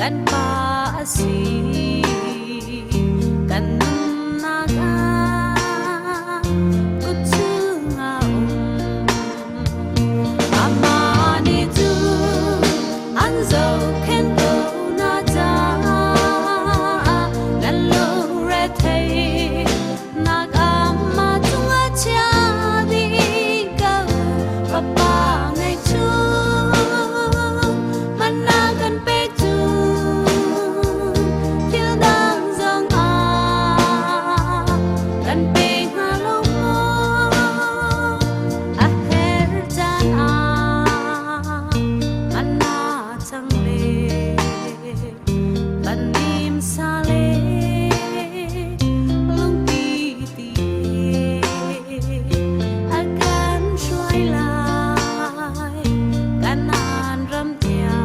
kan pasi kan naga kutunga amani tu anzo kendo nada lalo rete naga matunga chadi ka papa ngai chu managan pe tu til dang zong a kan pe halo mo a her jan a mana chang le ban nim sa le lung ti ti akan shuai lai kan an ram tia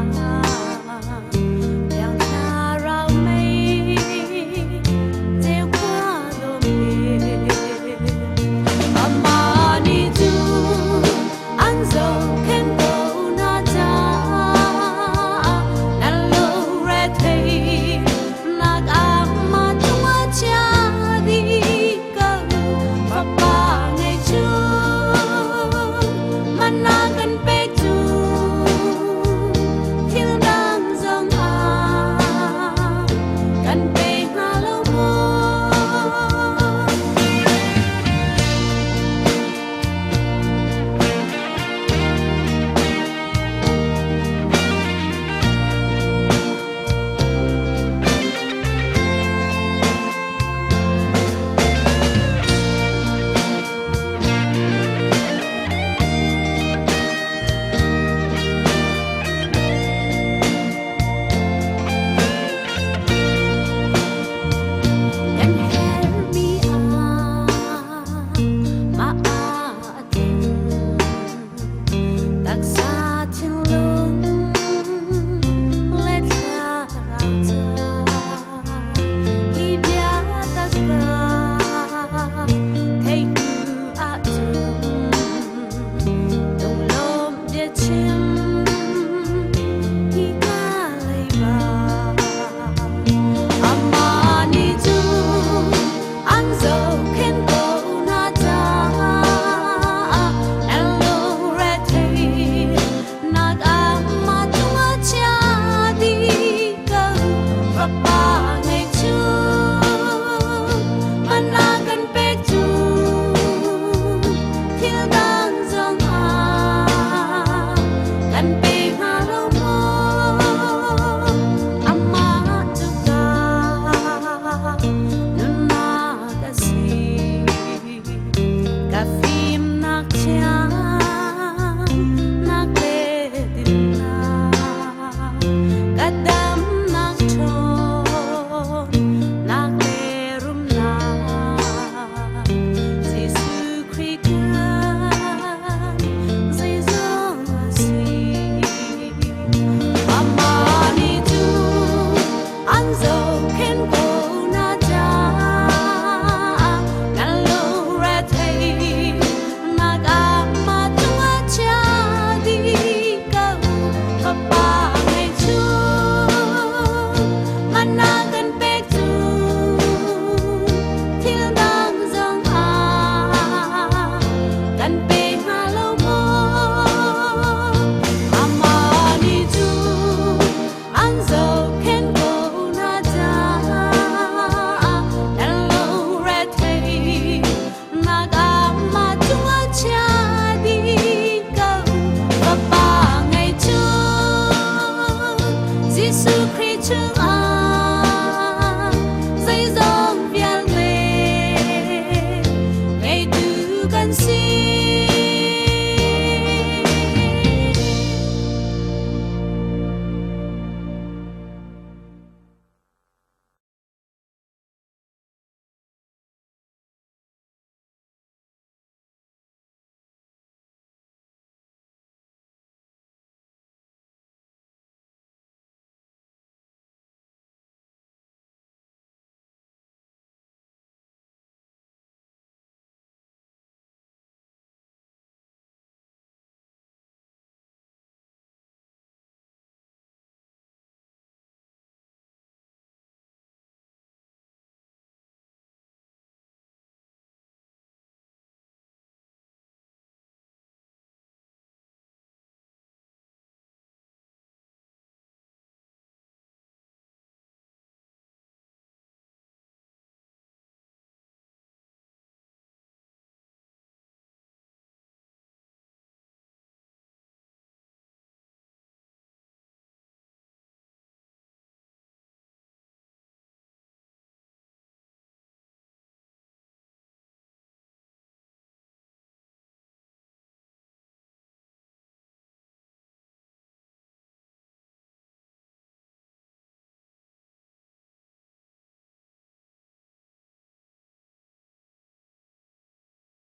yang na rao mei te qua do me amani tu ang zo ken do na da na lo re thei nak ama tua cha di ka papa ngai chu managan pe tu til dang zong a kan pe halo mo kan her mi a ma a tin tak sa tin lung let la ra ta hi bia ta ka thei ku a tu dong lom de chim hi ka lai ba amani tu ang zo ken do na da hello red hey nag ama tua cha di ka papa ngai chu managan pe tu til dang zong a kan pe halo mo ama tu ka nuna ka si ka phim nak cha nak le din na ka dam nak thon nak le rum na Giêsu Christ kan sai zong a si amani tu ang zo ken go na da kan lo re thei nag ama tua cha di ka papa ngai chu managan pe tu til dang zong a kan pe halo mo amani tu ang zo ken go na da kan lo re thei nag ama tua cha di ka papa ngai chu Giêsu Christ